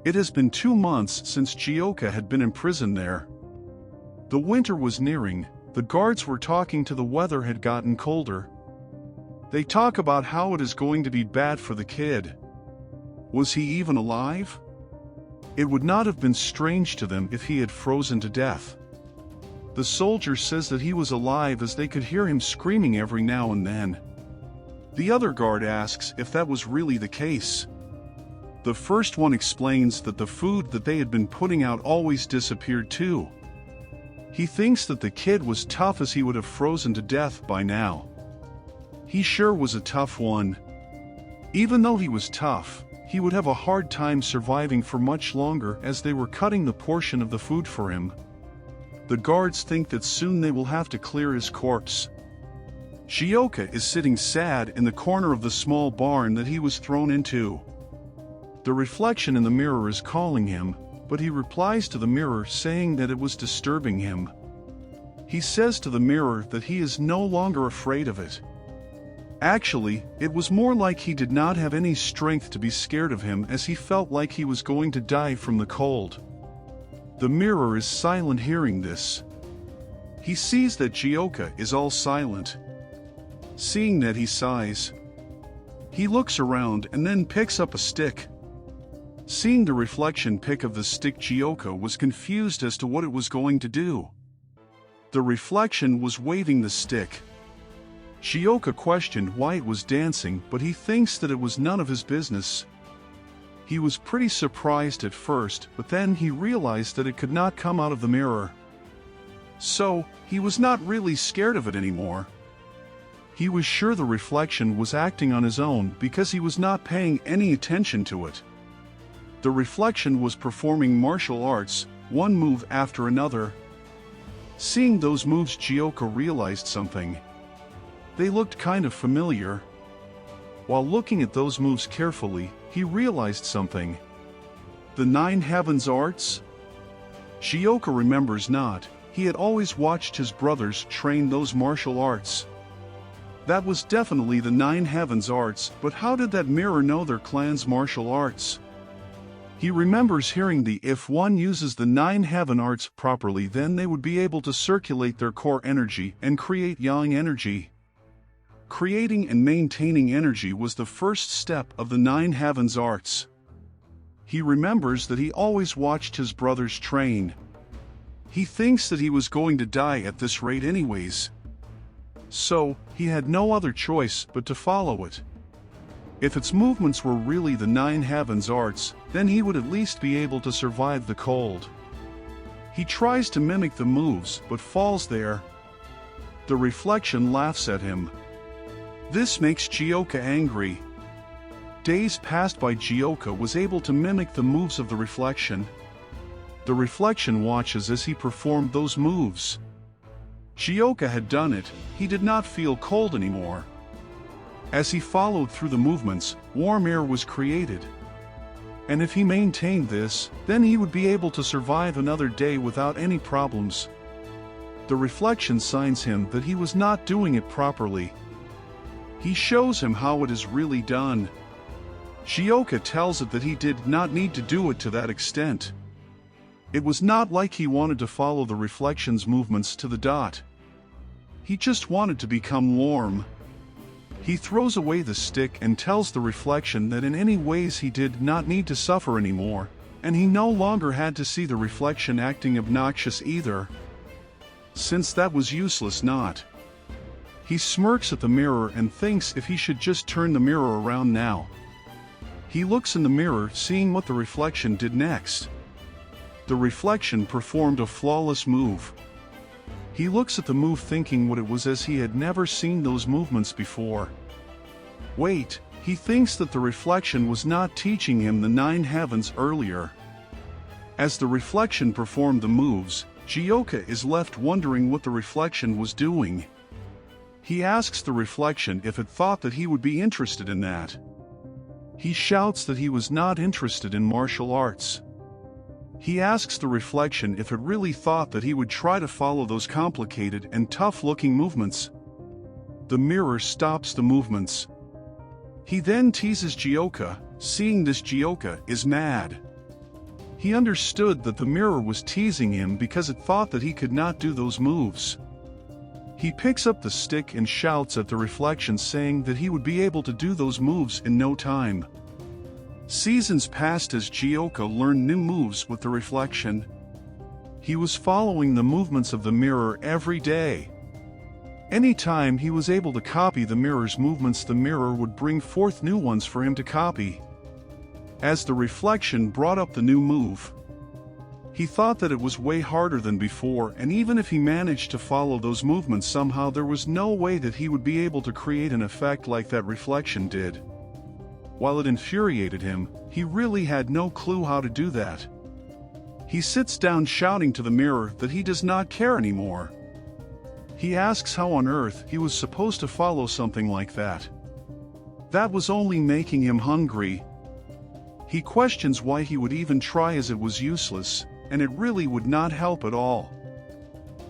It has been 2 months since Yeon-Juk-Ha had been imprisoned there. The winter was nearing, the guards were talking to the weather had gotten colder. They talk about how it is going to be bad for the kid. Was he even alive? It would not have been strange to them if he had frozen to death. The soldier says that he was alive as they could hear him screaming every now and then. The other guard asks if that was really the case. The first one explains that the food that they had been putting out always disappeared too. He thinks that the kid was tough as he would have frozen to death by now. He sure was a tough one. Even though he was tough, he would have a hard time surviving for much longer as they were cutting the portion of the food for him. The guards think that soon they will have to clear his corpse. Yeon-Juk-Ha is sitting sad in the corner of the small barn that he was thrown into. The reflection in the mirror is calling him, but he replies to the mirror saying that it was disturbing him. He says to the mirror that he is no longer afraid of it. Actually, it was more like he did not have any strength to be scared of him as he felt like he was going to die from the cold. The mirror is silent hearing this. He sees that Yeon-Juk-Ha is all silent. Seeing that, he sighs. He looks around and then picks up a stick. Seeing the reflection pick of the stick, Yeon-Juk-Ha was confused as to what it was going to do. The reflection was waving the stick. Yeon-Juk-Ha questioned why it was dancing, but he thinks that it was none of his business. He was pretty surprised at first, but then he realized that it could not come out of the mirror. So, he was not really scared of it anymore. He was sure the reflection was acting on his own because he was not paying any attention to it. The reflection was performing martial arts, one move after another. Seeing those moves, Yeon-Juk-Ha realized something. They looked kind of familiar. While looking at those moves carefully, he realized something. The Nine Heavens arts? Yeon-Juk-Ha remembers not. He had always watched his brothers train those martial arts. That was definitely the Nine Heavens arts, but how did that mirror know their clan's martial arts? He remembers hearing if one uses the Nine Heaven arts properly, then they would be able to circulate their core energy and create yang energy. Creating and maintaining energy was the first step of the Nine Heavens arts. He remembers that he always watched his brothers train. He thinks that he was going to die at this rate anyways. So, he had no other choice but to follow it. If its movements were really the Nine Heavens arts, then he would at least be able to survive the cold. He tries to mimic the moves but falls there. The reflection laughs at him. This makes Yeon-Juk-Ha angry. Days passed by. Yeon-Juk-Ha was able to mimic the moves of the reflection. The reflection watches as he performed those moves. Yeon-Juk-Ha had done it, he did not feel cold anymore. As he followed through the movements, warm air was created. And if he maintained this, then he would be able to survive another day without any problems. The reflection signs him that he was not doing it properly. He shows him how it is really done. Yeon-Juk-Ha tells it that he did not need to do it to that extent. It was not like he wanted to follow the reflection's movements to the dot. He just wanted to become warm. He throws away the stick and tells the reflection that in any ways he did not need to suffer anymore, and he no longer had to see the reflection acting obnoxious either. Since that was useless not. He smirks at the mirror and thinks if he should just turn the mirror around now. He looks in the mirror, seeing what the reflection did next. The reflection performed a flawless move. He looks at the move thinking what it was as he had never seen those movements before. Wait, he thinks that the reflection was not teaching him the Nine Heavens earlier. As the reflection performed the moves, Yeon-Juk-Ha is left wondering what the reflection was doing. He asks the reflection if it thought that he would be interested in that. He shouts that he was not interested in martial arts. He asks the reflection if it really thought that he would try to follow those complicated and tough-looking movements. The mirror stops the movements. He then teases Yeon-Juk-Ha. Seeing this, Yeon-Juk-Ha is mad. He understood that the mirror was teasing him because it thought that he could not do those moves. He picks up the stick and shouts at the reflection, saying that he would be able to do those moves in no time. Seasons passed as Juk-Ha learned new moves with the reflection. He was following the movements of the mirror every day. Anytime he was able to copy the mirror's movements, the mirror would bring forth new ones for him to copy. As the reflection brought up the new move, he thought that it was way harder than before, and even if he managed to follow those movements somehow, there was no way that he would be able to create an effect like that reflection did. While it infuriated him, he really had no clue how to do that. He sits down shouting to the mirror that he does not care anymore. He asks how on earth he was supposed to follow something like that. That was only making him hungry. He questions why he would even try, as it was useless, and it really would not help at all.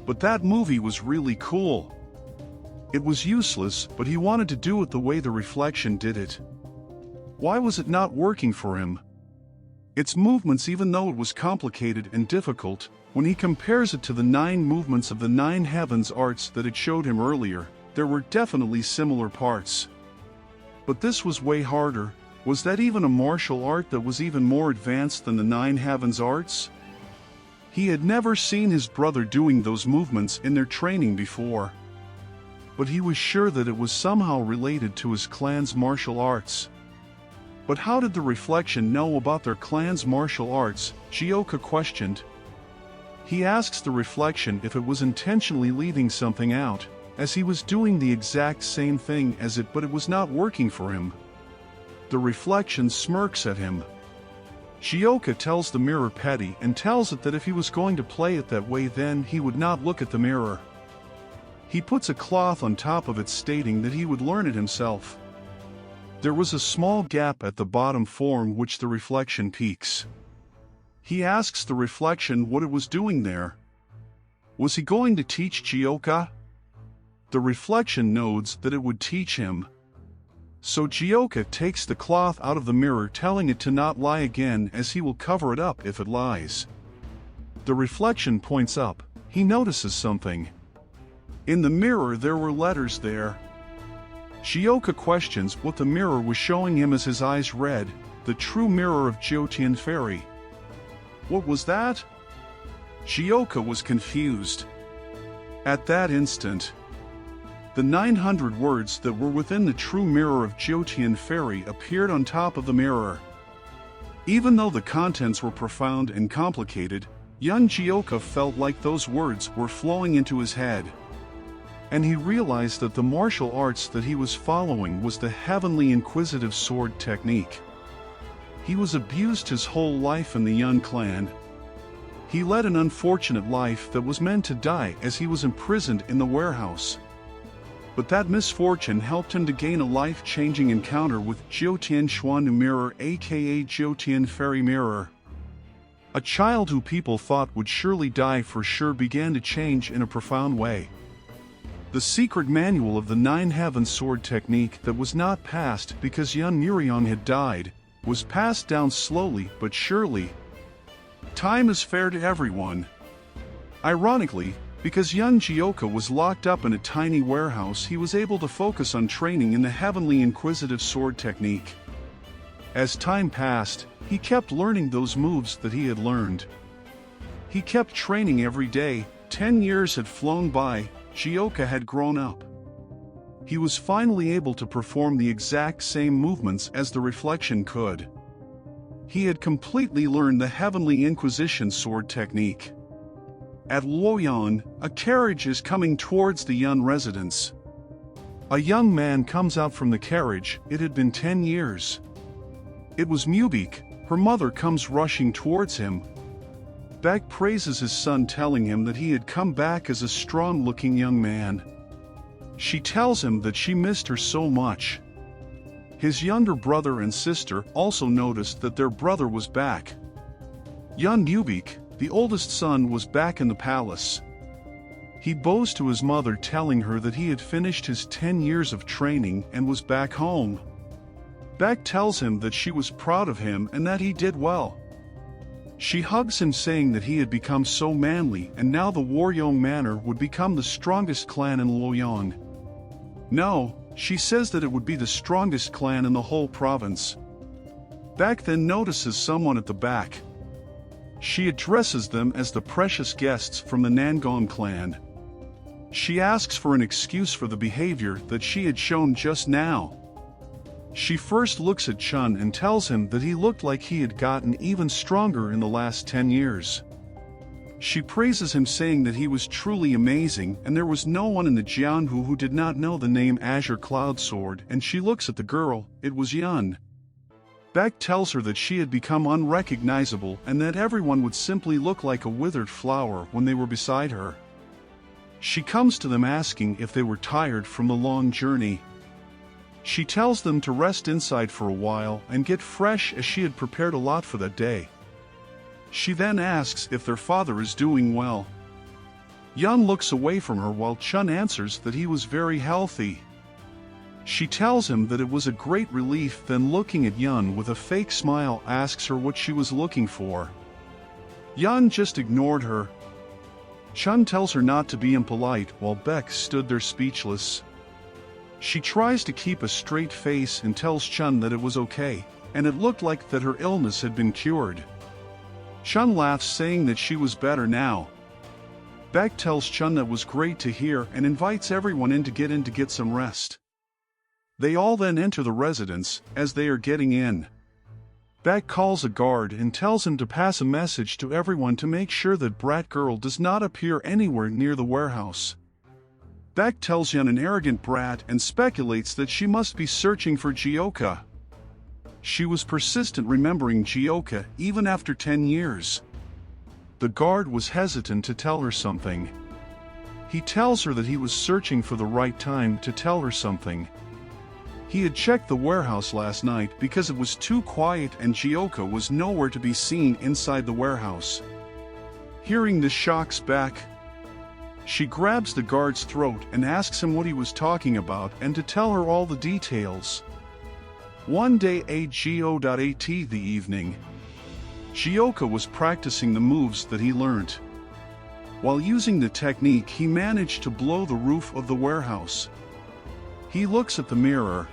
But that movie was really cool. It was useless, but he wanted to do it the way the reflection did it. Why was it not working for him? Its movements, even though it was complicated and difficult, when he compares it to the 9 movements of the 9 heavens arts that it showed him earlier, there were definitely similar parts. But this was way harder. Was that even a martial art that was even more advanced than the 9 heavens arts? He had never seen his brother doing those movements in their training before. But he was sure that it was somehow related to his clan's martial arts. But how did the reflection know about their clan's martial arts? Juk-Ha questioned. He asks the reflection if it was intentionally leaving something out, as he was doing the exact same thing as it, but it was not working for him. The reflection smirks at him. Juk-Ha tells the mirror petty and tells it that if he was going to play it that way, then he would not look at the mirror. He puts a cloth on top of it, stating that he would learn it himself. There was a small gap at the bottom from which the reflection peeks. He asks the reflection what it was doing there. Was he going to teach Juk-Ha? The reflection nods that it would teach him. So Juk-Ha takes the cloth out of the mirror, telling it to not lie again, as he will cover it up if it lies. The reflection points up. He notices something. In the mirror there were letters there. Juk-Ha questions what the mirror was showing him as his eyes read, the true mirror of Yeon Family. What was that? Juk-Ha was confused. At that instant, the 900 words that were within the true mirror of Yeon Family appeared on top of the mirror. Even though the contents were profound and complicated, young Juk-Ha felt like those words were flowing into his head. And he realized that the martial arts that he was following was the heavenly inquisitive sword technique. He was abused his whole life in the Yeon clan. He led an unfortunate life that was meant to die, as he was imprisoned in the warehouse. But that misfortune helped him to gain a life-changing encounter with Yeon Shwan Mirror, aka Yeon Family Mirror. A child who people thought would surely die for sure began to change in a profound way. The secret manual of the 9 heavens sword technique that was not passed because Yeon Juk-Ha had died, was passed down slowly but surely. Time is fair to everyone. Ironically, because young Juk-Ha was locked up in a tiny warehouse, he was able to focus on training in the heavenly inquisitive sword technique. As time passed, he kept learning those moves that he had learned. He kept training every day. 10 years had flown by. Juk-Ha had grown up. He was finally able to perform the exact same movements as the reflection could. He had completely learned the heavenly Inquisition sword technique. At Luoyang, a carriage is coming towards the Yeon residence. A young man comes out from the carriage. It had been 10 years. It was Mubik. Her mother comes rushing towards him. Baek praises his son, telling him that he had come back as a strong-looking young man. She tells him that she missed her so much. His younger brother and sister also noticed that their brother was back. Yeon Mubik, the oldest son, was back in the palace. He bows to his mother, telling her that he had finished his 10 years of training and was back home. Baek tells him that she was proud of him and that he did well. She hugs him, saying that he had become so manly and now the Waryeong Manor would become the strongest clan in Loyang. No, she says that it would be the strongest clan in the whole province. Baek then notices someone at the back. She addresses them as the precious guests from the Nangong clan. She asks for an excuse for the behavior that she had shown just now. She first looks at Chun and tells him that he looked like he had gotten even stronger in the last 10 years. She praises him, saying that he was truly amazing and there was no one in the Jianhu who did not know the name Azure Cloud Sword, and she looks at the girl, it was Yeon. Baek tells her that she had become unrecognizable and that everyone would simply look like a withered flower when they were beside her. She comes to them asking if they were tired from the long journey. She tells them to rest inside for a while and get fresh, as she had prepared a lot for that day. She then asks if their father is doing well. Yeon looks away from her while Chun answers that he was very healthy. She tells him that it was a great relief, then looking at Yeon with a fake smile asks her what she was looking for. Yeon just ignored her. Chun tells her not to be impolite while Baek stood there speechless. She tries to keep a straight face and tells Chun that it was okay, and it looked like that her illness had been cured. Chun laughs, saying that she was better now. Baek tells Chun that was great to hear and invites everyone in to get some rest. They all then enter the residence. As they are getting in, Baek calls a guard and tells him to pass a message to everyone to make sure that Brat Girl does not appear anywhere near the warehouse. Baek tells Yeon an arrogant brat and speculates that she must be searching for Juk-Ha. She was persistent, remembering Juk-Ha even after 10 years. The guard was hesitant to tell her something. He tells her that he was searching for the right time to tell her something. He had checked the warehouse last night because it was too quiet and Juk-Ha was nowhere to be seen inside the warehouse. Hearing this shocks Baek. She grabs the guard's throat and asks him what he was talking about and to tell her all the details. One day at the evening, Juk-Ha was practicing the moves that he learnt. While using the technique, he managed to blow the roof of the warehouse. He looks at the mirror.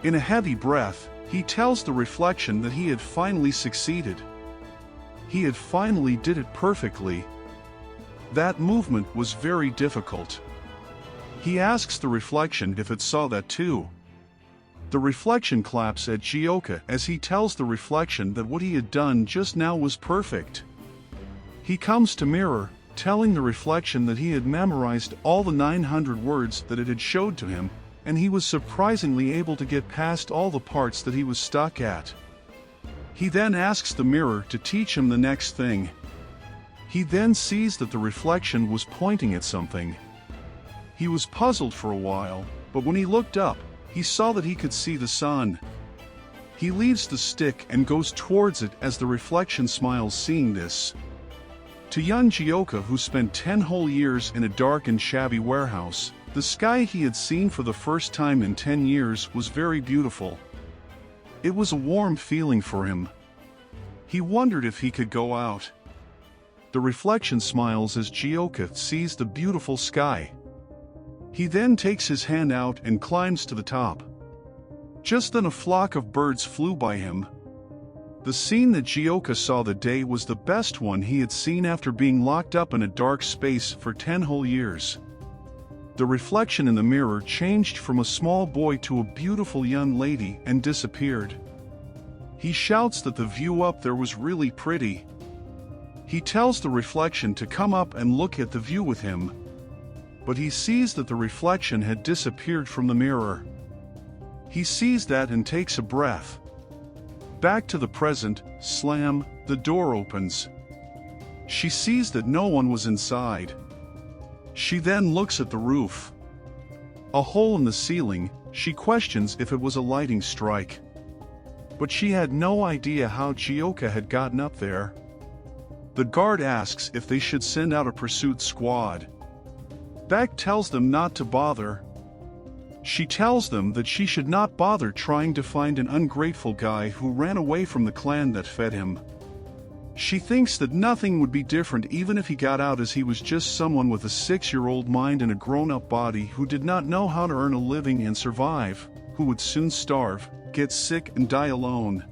In a heavy breath, he tells the reflection that he had finally succeeded. He had finally did it perfectly. That movement was very difficult. He asks the reflection if it saw that too. The reflection claps at Juk-Ha as he tells the reflection that what he had done just now was perfect. He comes to mirror, telling the reflection that he had memorized all the 900 words that it had showed to him, and he was surprisingly able to get past all the parts that he was stuck at. He then asks the mirror to teach him the next thing. He then sees that the reflection was pointing at something. He was puzzled for a while, but when he looked up, he saw that he could see the sun. He leaves the stick and goes towards it as the reflection smiles, seeing this. To Yeon Juk-Ha, who spent 10 whole years in a dark and shabby warehouse, the sky he had seen for the first time in 10 years was very beautiful. It was a warm feeling for him. He wondered if he could go out. The reflection smiles as Juk-Ha sees the beautiful sky. He then takes his hand out and climbs to the top. Just then a flock of birds flew by him. The scene that Juk-Ha saw that day was the best one he had seen after being locked up in a dark space for 10 whole years. The reflection in the mirror changed from a small boy to a beautiful young lady and disappeared. He shouts that the view up there was really pretty. He tells the reflection to come up and look at the view with him, but he sees that the reflection had disappeared from the mirror. He sees that and takes a breath. Back to the present, slam, the door opens. She sees that no one was inside. She then looks at the roof. A hole in the ceiling. She questions if it was a lighting strike. But she had no idea how Juk-Ha had gotten up there. The guard asks if they should send out a pursuit squad. Baek tells them not to bother. She tells them that she should not bother trying to find an ungrateful guy who ran away from the clan that fed him. She thinks that nothing would be different even if he got out, as he was just someone with a 6-year-old mind and a grown-up body who did not know how to earn a living and survive, who would soon starve, get sick and die alone.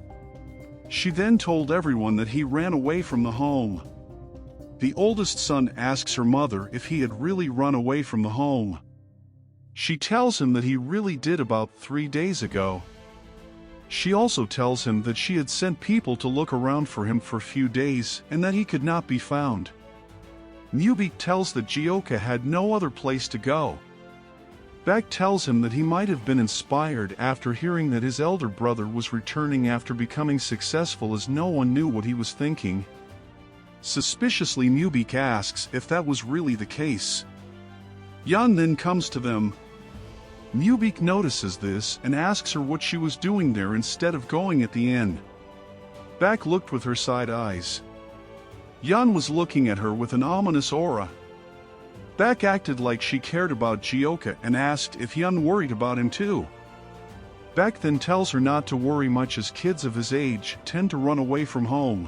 She then told everyone that he ran away from the home. The oldest son asks her mother if he had really run away from the home. She tells him that he really did about 3 days ago. She also tells him that she had sent people to look around for him for a few days and that he could not be found. Mubik tells that Juk-Ha had no other place to go. Baek tells him that he might have been inspired after hearing that his elder brother was returning after becoming successful, as no one knew what he was thinking. Suspiciously, Mubik asks if that was really the case. Yeon then comes to them. Mubik notices this and asks her what she was doing there instead of going at the inn. Baek looked with her side eyes. Yeon was looking at her with an ominous aura. Baek acted like she cared about Juk-Ha and asked if Yeon worried about him too. Baek then tells her not to worry much, as kids of his age tend to run away from home.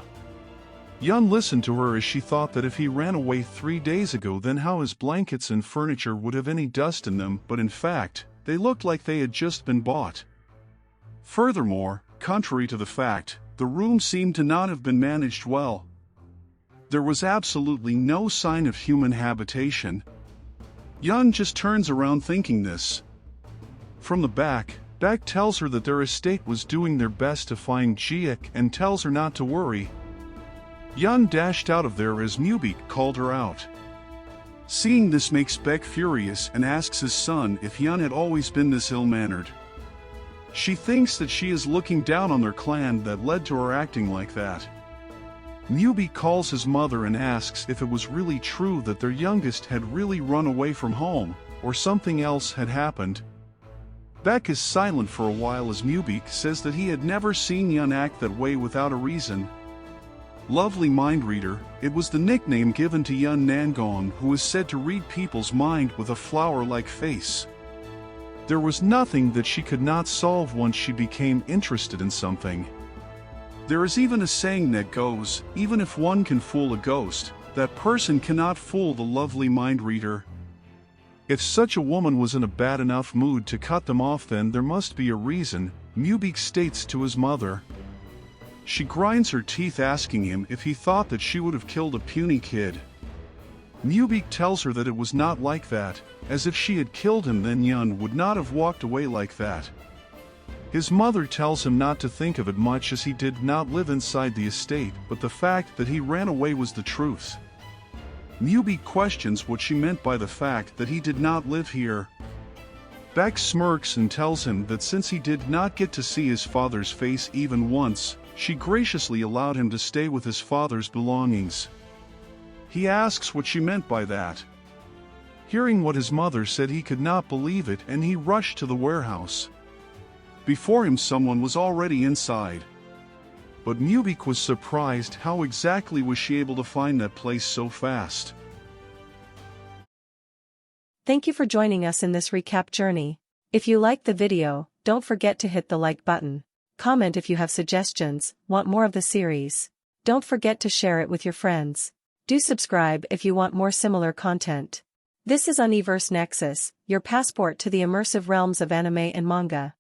Yeon listened to her as she thought that if he ran away 3 days ago, then how his blankets and furniture would have any dust in them, but in fact, they looked like they had just been bought. Furthermore, contrary to the fact, the room seemed to not have been managed well. There was absolutely no sign of human habitation. Yeon just turns around thinking this. From the back, Baek tells her that their estate was doing their best to find Juk-Ha and tells her not to worry. Yeon dashed out of there as Mubik called her out. Seeing this makes Baek furious and asks his son if Yeon had always been this ill-mannered. She thinks that she is looking down on their clan that led to her acting like that. Mubik calls his mother and asks if it was really true that their youngest had really run away from home, or something else had happened. Baek is silent for a while as Mubik says that he had never seen Yeon act that way without a reason. Lovely mind reader, it was the nickname given to Yeon Nangon, who is said to read people's mind with a flower-like face. There was nothing that she could not solve once she became interested in something. There is even a saying that goes, even if one can fool a ghost, that person cannot fool the lovely mind reader. If such a woman was in a bad enough mood to cut them off, then there must be a reason, Mubik states to his mother. She grinds her teeth asking him if he thought that she would have killed a puny kid. Mubik tells her that it was not like that, as if she had killed him then Yeon would not have walked away like that. His mother tells him not to think of it much, as he did not live inside the estate, but the fact that he ran away was the truth. Mubik questions what she meant by the fact that he did not live here. Baek smirks and tells him that since he did not get to see his father's face even once, she graciously allowed him to stay with his father's belongings. He asks what she meant by that. Hearing what his mother said, he could not believe it and he rushed to the warehouse. Before him someone was already inside. But Mubik was surprised how exactly was she able to find that place so fast. Thank you for joining us in this recap journey. If you liked the video, don't forget to hit the like button. Comment if you have suggestions, want more of the series. Don't forget to share it with your friends. Do subscribe if you want more similar content. This is Universe Nexus, your passport to the immersive realms of anime and manga.